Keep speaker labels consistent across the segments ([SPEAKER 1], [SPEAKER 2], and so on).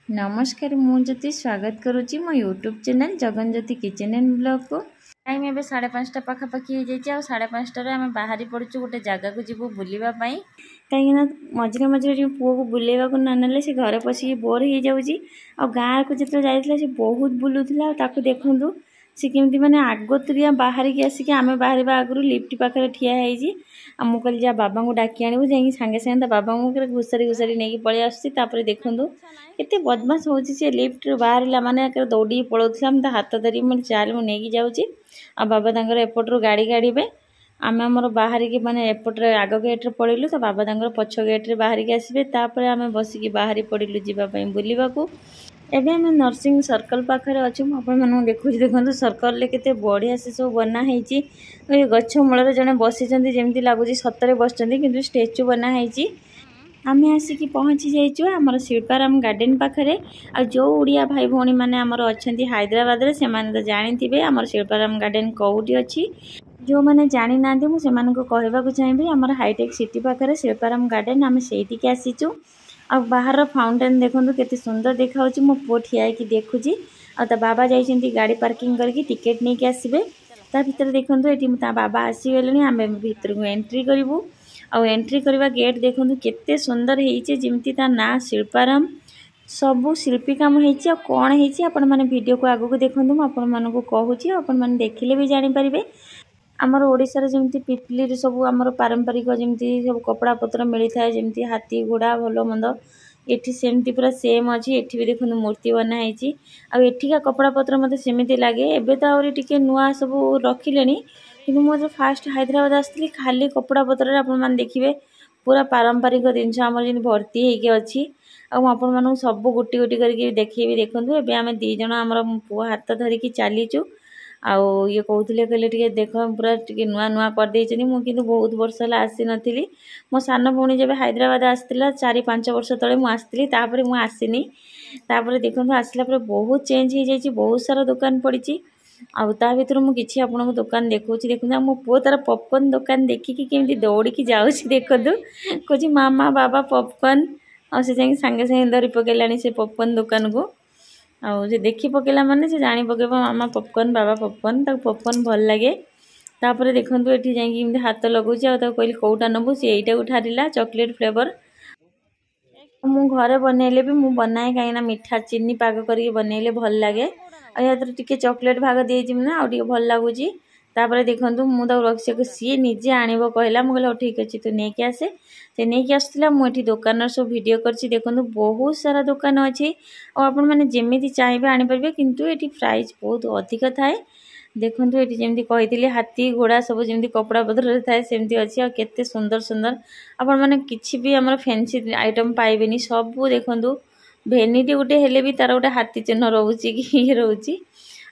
[SPEAKER 1] नमस्कार मु ज्योति स्वागत करुच्ची मो YouTube channel Jagan Jyoti kitchen and blog को। टाइम ए 5:30 पाखापाखि हो जाए 5:30 आम बाहरी पड़ू गोटे जगह को जीव बुलवाई कहीं मझे मझे पुओ को बुलेवा ना ना से घर पशिकी बोर हो जाऊँगी। आ गाँव को जो जाइला से बहुत बुलूला देखूँ सी केमती मैंने आगतुरिया बाहर की आसिक आम बाहर आगु लिफ्ट पाखे ठिया मुझे कहली जा बाबा को डाकी आणु जा सागे सागे बाबा घुसारी घुसारी नहीं पलि आसपर देखूँ केते बदमाश हो लिफ्ट बाहर माने दौड़ी पलाऊला हाथ धरी मैं चाल मुझे जाऊँगी आ बाबा तंकर एपट्रु गाड़ी गाड़े आम आमर बाहर की माने एपट्रे आग गेट्रे पड़ेलु तो बाबा तंकर पछ गेट्रे बाहर की आसबे तापर आम बसिकी बाहरी पड़ेलु जावाई बुलवाक। एबे आम नर्सिंग सर्कल पाखे अच्छे आपको देखुँ देखो सर्कल के बढ़िया से सब बनाई गछ मूल जड़े बसी जमी लगुच सतरे बस कि स्टेचू बनाई आम आसिक पहुँची जाइए आमर शिल्पाराम गार्डन पाखे आ जो उड़िया भाई भौणी मैंने आमर अच्छा हैदराबाद से तो जानी आमर शिल्पाराम गार्डन कौटी अच्छी जो मैंने जानी ना मुझे कहवाक चाहिए आमर हाईटेक सिटी पाखे शिल्पाराम गार्डन आम से आसीचु आ बाहर फाउंटेन देखो केते सुंदर देखा मो पुओ ठिया देखुची आ बाबा जाइए गाड़ी पार्किंग करके टिकेट नहीं आसबे ता भीतर देखो ये बाबा आसीगले आम भीतर को एंट्री करूँ आ एंट्री करवा गेट देखो केते सुंदर होती जमी ता ना शिल्पाराम सबू शिल्पी काम होती कौन होती आपण मैंने वीडियो को आगू देखूँ मुझे कहूँ आपण देखिले भी जानीपारे आमर ओडिशार जमी पिपली सब आमर पारंपरिक जमी सब कपड़ा पत्र मिलता है जमी हाथी घोड़ा भल मंद एठी सेमती पूरा सेम अच्छी एठी भी देखो मूर्ति बनाई आठिका कपड़ा पत्र मत सेमती लगे एबे तो आउरी टिके नुआ सब रखिले कि मुझे फास्ट हैदराबाद आसती खाली कपड़ा पत्र आप देखिए पूरा पारंपरिक जिनस आम जी भर्ती होगी अच्छी आपण सब गोटी गोटी करके देखी देखूँ एबे आम दीज आमर पुओ हाथ धरिकी चलीचु आउ ये कहते कहले देख पूरा टे नुआ नुआ करदे मुझे बहुत वर्ष है आसी नी मो सान भौणी जब हैदराबाद आसला 4-5 वर्ष तले मुझे तापर मुझे आसनी तापर देखो आसला बहुत चेंज हो जाए बहुत सारा दुकान पड़ी आउ भर मुझे आपको दुकान देखा देखो मो पुओ तार पॉपकॉर्न दुकान देखिकी केमती दौड़ी जाऊँ देखो कहे मामा बाबा पॉपकॉर्न आ सागे सागे धरी पकड़ा से पॉपकॉर्न दुकान को आउ देखी पकेला माने से जानी पकेबा मामा पॉपकॉर्न बाबा पॉपकॉर्न ताको पॉपकॉर्न भल लगे तापर देखो ये जाकि हाथ लगुच कहली कौटा नबू सी यहीटा को ठारिला चॉकलेट फ्लेवर मु घरे बनइले भी मु बनाए कहीं मीठा चीनी पाग करके बनइले भल लगे आ टिके चॉकलेट भाग देजी ना आउ भल लगुच तापर देखो मुझे रखी सी निजे आणव कहला मुझे ठीक अच्छे तू नहीं आसे से नहीं आसला मुझे दुकान सब वीडियो करछि देखो बहुत सारा दुकान अच्छी आपण मैंने जमी चाहिए आनीपारे किंतु ये प्राइस बहुत अधिक थाए देखो ये जमी कही हाथी घोड़ा सब जमी कपड़ा पत्र थाए सेमती अच्छी और केते सुंदर सुंदर आपण मैंने किसी भी आम फैंसी आइटम पाइबेनी सब देखो भेनिटी गोटे हेले भी तार गोटे हाथी चिन्ह रोचे कि ये रोचे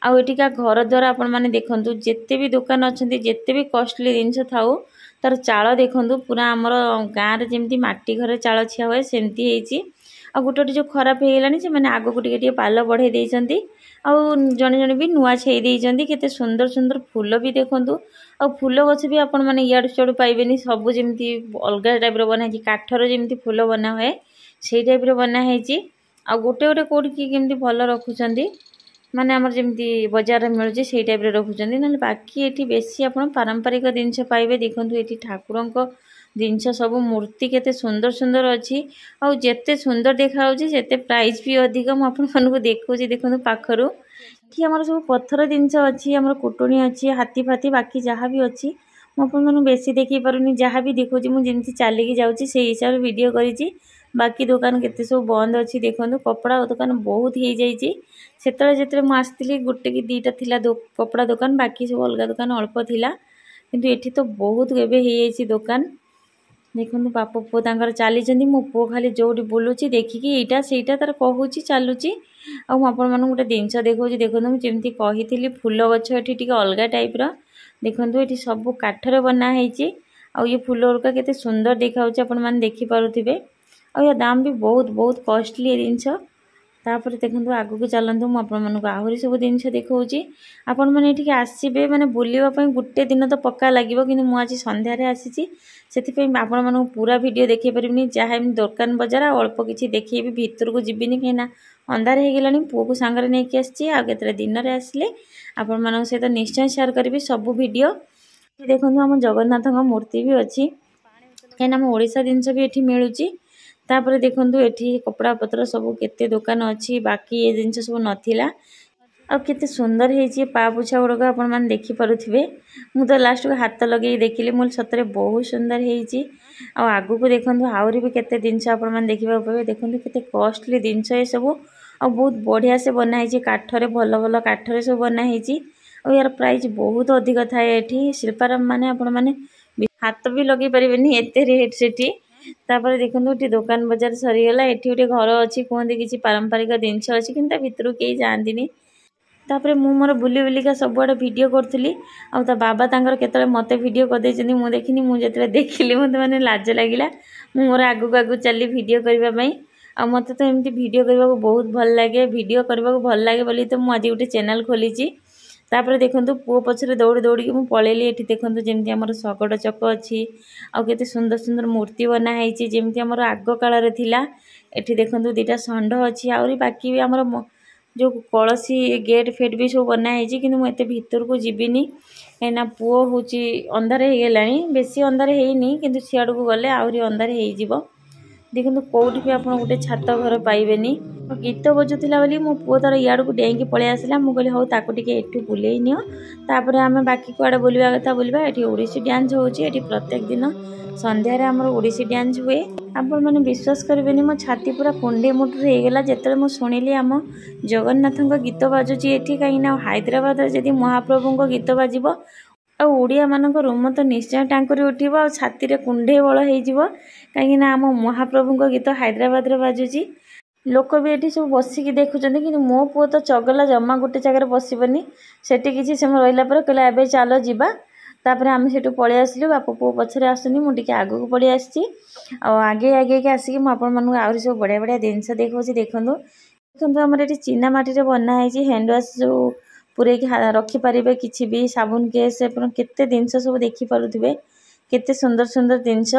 [SPEAKER 1] आठिका घर द्वार आपण मैंने देखूँ जिते भी दुकान अच्छा जिते भी कॉस्टली जिनस थाऊ तार चाल देखूँ पूरा आमर गाँव में जमी माटी घर चाल छिया हुए सेमती होती आ गोटे गोटे जो खराब हो गलानी से मैंने आग को टे पाल बढ़े देती आउ जड़े जड़े भी नुआ छई देती केते सुंदर सुंदर फूल भी देखूँ आ फूल गछ भी आपण मैंने इाड़ू सियाड़ू पाइबेनी सब जमी अलग टाइप बनाई काठर जमी फूल बना हुए से टाइप बनाई आ गोटे गोटे कौटी केमती भल रखुंट माने आमर जमी बजार में मिलूँ से टाइप रखुंट ना बाकी ये बेसी आप पारंपरिक जिनस पाइबे देखो ये ठाकुर जिनस सब मूर्ति केते सुंदर सुंदर अच्छी आउ जेते सुंदर देखा से प्राइस भी अधिक मुझे देखा देखो पाखरु कि आमर सब पत्थर जिनस अच्छी आमर कुटुणी अच्छी हाथी फाथी बाकी जहाँ भी अच्छी मुझे बेसी देखी पारुनी जहाँ भी देखुची मुझे चलिकी जाऊँगी से हिसाब से वीडियो करी बाकी दुकान केते सब बंद अच्छी देखो कपड़ा दुकान बहुत हो जाइए से मुझे गोटे कि दीटा थिला कपड़ा दुकान बाकी सब अलग दुकान अल्प थिला किंतु एठी तो बहुत एबे हो जाइए दुकान देखो बाप पुओ तांकर चली मो पुओ खाली जोटी बुलूची देखिकी एटा सेटा तार कहूँ चलुची आपण मानक गोटे जिनस देखा देखो जमी कही फूल गछ ये अलग टाइप देखो ये सब काठर बनाई ये फूल गुड़का केते सुंदर देखा आपण मैंने देखिपे आ दाम भी बहुत बहुत कॉस्टली जिनस तापर देखो आगू को चलतु मुझे आहरी सब जिन देखा आपण मैंने ये आसबे मैंने बुलवाई गोटे दिन तो पक्का लगे कि मुझे सन्धार आसी से आपण मैं पूरा वीडियो देखे पारिनी जहाँ दुकान बजार अल्प किसी देखेबी भितर को जीविनी कहीं अंधार हो गलानी पुओ को सांगे नहीं आसी आते दिन में आसिले आपण मान सहित निश्चय शेयर करी सब वीडियो। देखो आम जगन्नाथ मूर्ति भी अच्छी कहीं आम ओडिशा जिनस भी ये मिलूँ। तापर देखो ये कपड़ा पतर सब केते दुकान अच्छी बाकी ये जिन सब नाला आ केते सुंदर है पा पोछा गुड़क आपण मैंने देखिपे मुझे तो लास्ट को हाथ लगे देखिली मुझे सतरे बहुत सुंदर है। आगू को देखो आहरी भी केते जिनस आप देखा पाए देखो केते कॉस्टली जिनस ये सब आ बहुत बढ़िया से बनाई काठरे भल भल काठरे सब बनाई और यार प्राइस बहुत अधिक थाए ये शिल्पाराम माने आपण मैंने हाथ भी लगे पारे एत रेट से। तापर देखो ये दुकान बजार सरीगला ये गोटे घर अच्छी कहते किसी पारंपरिक जिनस अच्छी कि भितर कहीं जाती। तापर मु मोर बुली बुलिका सबुआड़े वीडियो करी आ बाबा तांकर केतले मते वीडियो कर देछनी मु देखिनी मुझे देखिली मत मैंने लाज लगिला मु मोर आगु आगु चली वीडियो करने आ मत तो एमती वीडियो करने को बहुत भल लगे वीडियो करने को भल लगे बोली तो मुझे गोटे चैनल खोली। तापर देखो पुओ पछरे दौड़ी दौड़ी मु पलैली ये देखो जमी आम शगड़ चक अच्छी आते सुंदर सुंदर मूर्ति बनाई जमी आम आग काल ये देखो दुईटा षंढ अच्छी आहरी बाकी भी आमर जो कलसी गेट फेट भी सब बनाई कि मुझे भितर को जीविनी कहीं पुओ हूँ अंधार हो गलानी बेसी अंधार होनी कि सियाड़ को गले आहरी अंधार हो देखो कौटी भी आप गोटे छात घर पाइबे गीत बजुला बोली मो पुओ तार इड़ को डेईकी पलि आसला मुझे कहली हाँ ताको टिके एठू बुलेई नियो तापर आम बाकी कुआड़े बुलवा कथा बुलवा ये ओडिसी डांस होची प्रत्येक दिन संध्यारे आमर ओडिसी डांस हुए। आपण मैंने विश्वास करेंगे मो छाती पूरा कुंडे मुठुर होगला जिते मुझे शुणिली आम जगन्नाथ गीत बाजुची ये कहीं हैदराबाद जदि महाप्रभु गीत बाजिब ओडिया मानक रूम तो निश्चय टांकुरी उठिब आ छाती रे कुंडे बल हो कहीं आम महाप्रभु गीत हैदराबाद रे बाजुची लोक भी ये सब बसिकी देखुं कि मो पुओ तो चगला जमा गोटे जगह बसबनी से किसी समय रहा कहला ए चलो जीवा तापर आम से पलि आसलु बाप पुओ पछरे आसुनी मुझे आगू को पलि आसी आगे आगे के आसिक मुझे आहरी सब बढ़िया बढ़िया जिनस देखा देखो देखो आम ये चीना माटी बनाई हैंड वाश जो पूरे रखिपारे किसी भी साबुन केस केते जिनस सब देखिपे केते सुंदर सुंदर जिनस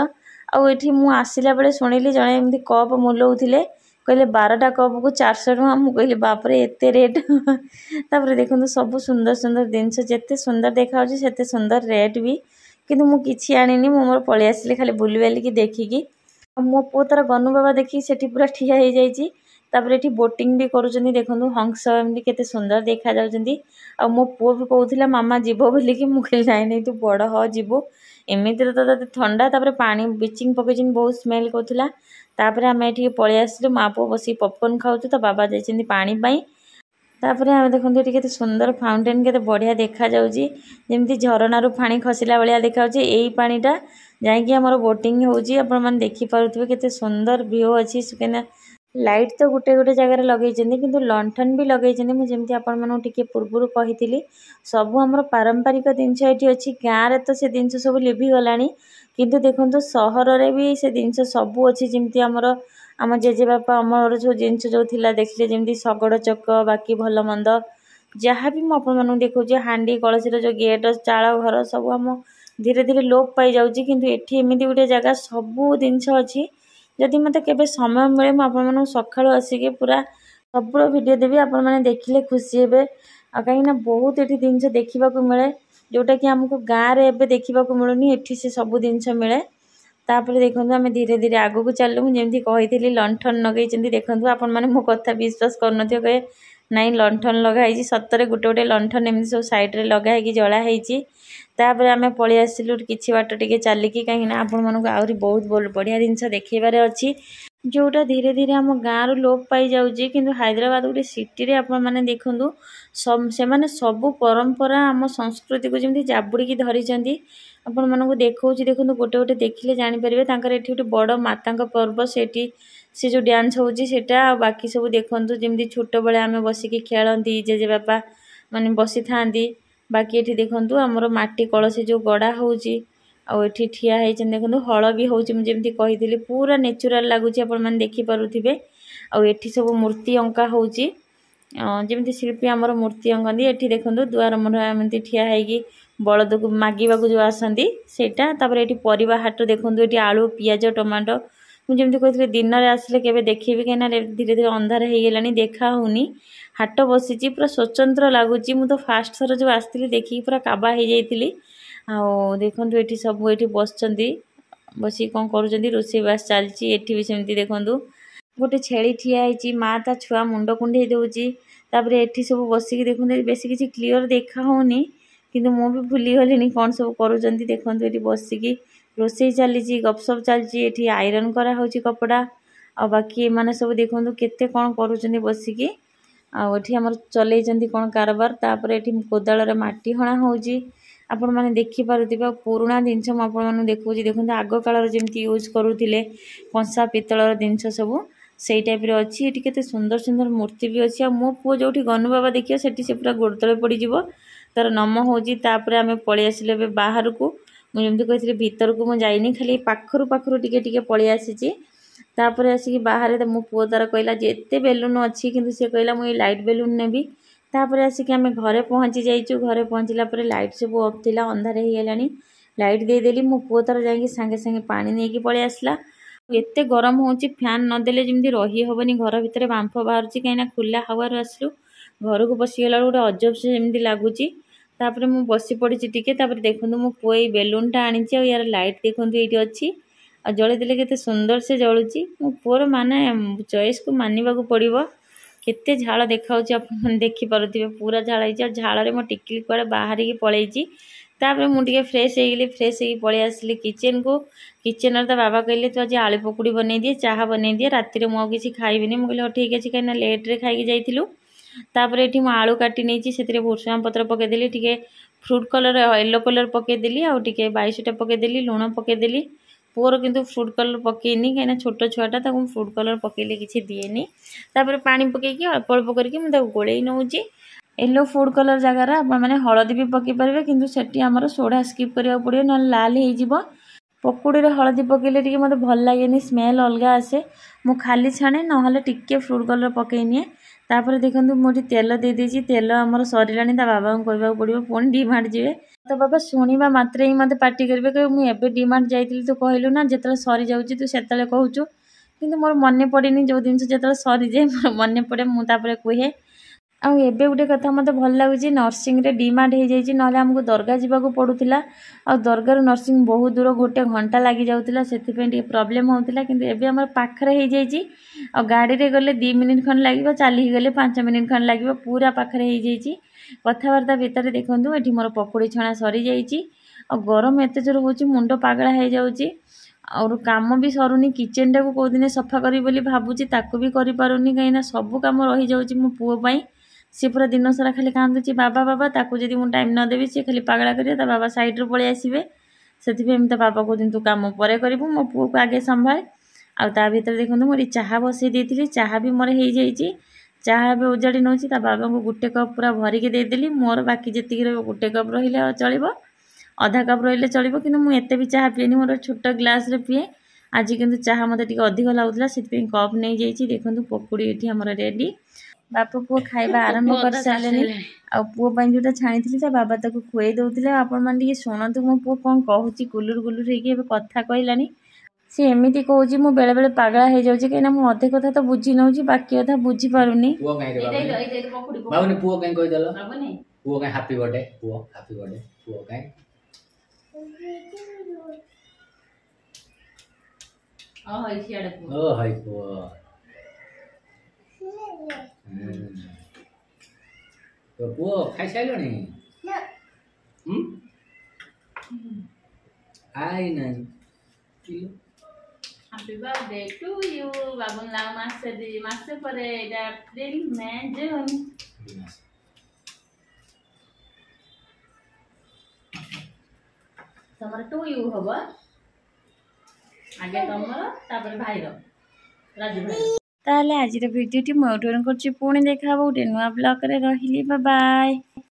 [SPEAKER 1] आठी मुसला बेले शुणिली जड़े एमती कप मुलाऊले कहले 12टा कप को 400 टका मुझे कहली बापरे एते रेट तापर देखो सब सुंदर सुंदर जिनस जिते सुंदर देखा से सुंदर रेट भी किंतु मु किछि आनिनी मु मोर पलि आसिले खाली बुली बालिकी देखिकी मो पुओ तार गनु बाबा देखी सेठी पूरा ठिया हो जाइए। तापर ये बोटिंग भी करुँच देखो हंस एमती केते सुंदर देखा जाउछंती आ मो पुओ भी कहूला मामा जीवो बोलिकी मु कहली नाई नाई तू बड़ ह जीवो एमितिर तो तते ठंडा तापर पानी ब्लीचिंग पकई बहुत स्मेल करूला। तापर आम ये पलि आसलु माँ पुओ बस पॉपकॉर्न खाऊ तो बाबा जाइछंती पानी पाई तापर आम देखो ये सुंदर फाउंटेन के बढ़िया देखा जमी झरनारू पानी खसला भाया देखा यही पानीटा जाकि आम बोटिंग होने देखिपे केते सुंदर व्यू अच्छी कहीं लाइट तो गोटे गोटे जगह लगे किंतु लंठन भी लगे मुझे आपण मानू टिके पूर्व कही सब आम पारंपरिक जिनस ये अच्छी गाँव में तो से जिनस सब लिभि गलानी किंतु देखो सहर में भी से जिनस सब अच्छी जमी आमर आम जेजेबापा अमर जो जिनस जो थिला देखिले जमी शगड़ चक बाकी भल मंद जहाँ भी मुझे देखा हांडी कलसीर जो गेट चाल घर सब आम धीरे धीरे लोप पाई जाऊँगी किंतु एठी एमती गोटे जगह सबू जिनस अच्छी जदि मत के समय मिले मुझे सकाळु आसिक पूरा सब वीडियो देवी आपण मैंने देखिले खुशी हे कहीं बहुत ये जिनस देखा मिले जोटा कि आमको गाँव में देखा मिलूनी एठी से सब जिनस मिले। तापर देखो आम धीरे धीरे आगू को चलू जमी कही लंठन लगे देखो आपण मैंने मो कथा विश्वास कर कहे नाई लंठन लगाई सतरे गोटे गोटे लंठन एमती सब सैड्रे लगाई जलाही तापर आम पलि आसिलु किछि बाट टिके चलिकी कहीं आपण मानक आहरी बहुत बढ़िया जिनस देखेबार अच्छी जोटा धीरे धीरे आम गाँव लोप पाई जाऊँगी किंतु हैदराबाद गोटे सिटी आपण मैंने देखु से सबू परंपरा आम संस्कृति को जमी जाबुड़ी धरी आपण मानक देखा देखो गोटे गोटे देखिले जानीपारे ये गोटे बड़ माता पर्व से जो डांस होटा बाकी सब देखु जमी छोट बेले आम बसिकी खेलती जेजेबापा माने बसी था बाकी ये देखु आमर माटी कलसी जो गड़ा होठी ठिया देखो हल भी होमती कही पूरा नेचुराल लगुच आप देखिपे एठी सब मूर्ति अंका होउची जमी शिल्पी आमर मूर्ति अंकती एठी देखो दुआर मुहर एमती ठिया है बलद को मागिबा जो आसती सेटा तापर एठी परिबा हाट देखो ये आलू पियाज टमाटो मुझे कहते दिन में आसिले केवे देखेबी कहीं धीरे धीरे अंधार हो गलानी देखा होनी हाट बसी पूरा स्वतंत्र लगुच मुझे तो फास्ट थर जो आसती देखिए पूरा काबा हो जाइली देखो ये सब ये बस बस कौन कर रोषेईबास चलती एठी भी सेमती देखूँ गोटे छेली ठिया है माँ ता छुआ मुंड कुंडे दूची एठी सब बसिक देखते बेस किसी क्लीयर देखा होनी किंतु मु भी भूली गली कौन सब करुँच देखो ये बसिक रोषे चली गपसप चलती आयरन कराऊँ कपड़ा आ बाकी एमाने सब देखो केते कौन करुँच बसिक आठी आम चल कौन कारबार तापर ये कोदाल माटी हणा होची आपण मैंने देखिपे पुराणा जिनस मुझे देखा देखते आग काल जमी यूज करुले कंसा पितलर जिनस सब से टाइप अच्छी ये केते सुंदर सुंदर मूर्ति भी अच्छी मो पु जो गनु बाबा देखिए से पूरा गोड़ तले पड़ज तार नम होपर आम पलि आसिले बाहर को मुझे कही भीतर को मुझे खाली पाखर पाखर टे पलि आसी तापर आसिक बाहर मो पु तार कहला जिते बेलून अच्छी किंतु सी कहला मुझे लाइट बेलून नेबी तापर आसिक आम घरे पहुँची जाइचु घरे पहुँचला लाइट सब ऑफ थिला अंधार हो गलानी लाइट देदेली मो पु तार जाकि सांगे सांगे पानी नहीं पलि आसला एते गरम होची फैन नदेले जमी रही हेनी घर भितर बांफ बाहर कहीं खुला हवार आसलु घर को पशिगला गोटे अजब से जमी लगुच तापर मु बसी पड़ी टिके देखूँ मो पु बेलूनटा आनी यार लाइट देखूँ ये अच्छी आ जलदेले केते सुंदर से जलुची मो पुअर माने चॉइस को मानिबा को पड़िबो केते झाड़ देखा देखिपे पूरा झाड़ झाड़ मो टिकली कड़े बाहर की पलैची तापर मुझे फ्रेश हो गली फ्रेश हो पलि आसली किचन को किचन ता बाबा कहले तू आज आलू पकुड़ी बन दिए चाहा बन दिए राति में मुझे किसी खाइबिनी मुझे हाँ ठीक अच्छे कहीं लेट्रे खाई जाइलु तापर ये आलू काटी नहीं से भुसुआ पत्र पकईदेली टे फ्रुट कलर येलो कलर पकईदेली आउ टे बाईसटा पकईदेली लुण पकईदेली पुअर किंतु फ्रुट कलर पकईनी कहीं छोट छुआटा फ्रुट कलर पकईले किसी दिएनी तापर पानी पकईकी अल्प अल्प करके गोले नौची येलो फूड कलर जगार मैंने हलदी भी पकई पारे कि सेठी आमर सोडा स्किप करा पड़ो ना लाल हो पकुड़ी हलदी पकईले टी मत भल लगे स्मेल अलग आसे मु खाली छाणे ना टिके फ्रुट कलर पकई निए तापर देखो मुझे तेल दे देती तेल आमर सरला बाबा को कहवा पड़ो पुणी डीमार्ट जी तो बाबा शुणा मात्र ही मत पार्टी करेंगे कह मुझे डीमार्ट जाइली तू कहलु ना जो सरी जाऊँ तू से कहूँ कि मोर मन पड़ेनि जो जिन जो सरी जाए मोर मन पड़े मुझे कहे आउ गोटे कथा मत भल लगुच नर्सिंग रे डीमार्ट हो जाइए ना आमको दरगाह जावाक पड़ूला आ दरगार नर्सिंग बहुत दूर गोटे घंटा लगी जाऊला से प्रोब्लेम होता कि एम पाखे हो जाइए आ गाड़ी रे गले 2 मिनिट खंड लगे चली गले 5 मिनिट खंड लगे पूरा पाखे हो जाइए कथबार्ता भितर देखूँ ये मोर पकुड़ी छणा सरी जाइए आ गरम एत जोर हो मुंड पागला हो जाऊँगी और काम भी सरुनी किचेन टाक कौ दिन सफा करी बोली भावुची ताकू भी करि पारुनी कहीं सब कम रही जाऊँगी मो पुओ पाई सी पूरा दिन सारा खाली कांदुची बाबा बाबा ताकू जदि मुझे टाइम नदेवी सी खाली पागला करिए बाबा साइड रू पलि आसबे से बाबा कहते तू कम पर करू मो पुओ को आगे संभाले आ भीतर देखो मोर चाहा बसई देती चाहा भी मोर हो जाइए चाहा भी उजाड़ी नौ बाबा को गोटे कप पूरा भरिकी देदेली मोर बाकी जी गोटे कप रहा चलो अधा कप रही चलो कि मुझे भी चाहा पीएनि मोर छोट ग्लास रे पीए आज किंतु चाहा मत अधिक लगुला से कप नहीं जाइए देखो पकुड़ी ये आमर रेडी बापा पुओ खाइबा आरंभ कर सारे आ पुओ जो छाणी बाबा ताको खुए दौले आपण मैंने शुणु मो पुओ कौन कहूँ गुलुर गुलुर हो कथा कहलानी सी एमती कहूँ मु बेले बेले पागला हो जाऊँगी कहीं मुझे अधे कथा तो बुझी नौ बाकी कथा बुझी पारुनी
[SPEAKER 2] तो पुओ खाई साइलनी आई नहीं
[SPEAKER 1] हैप्पी बर्थडे टू यू बाबूला मासे पर एटा अप्रैल मई जून तमर टू यू हबो आगे तमर तापर भाई रो राजू भाई ताले आज वीडियो टी मोटोन करछि पुणी देखा गोटे नुआ ब्लॉग रे रहिली बाय बाय।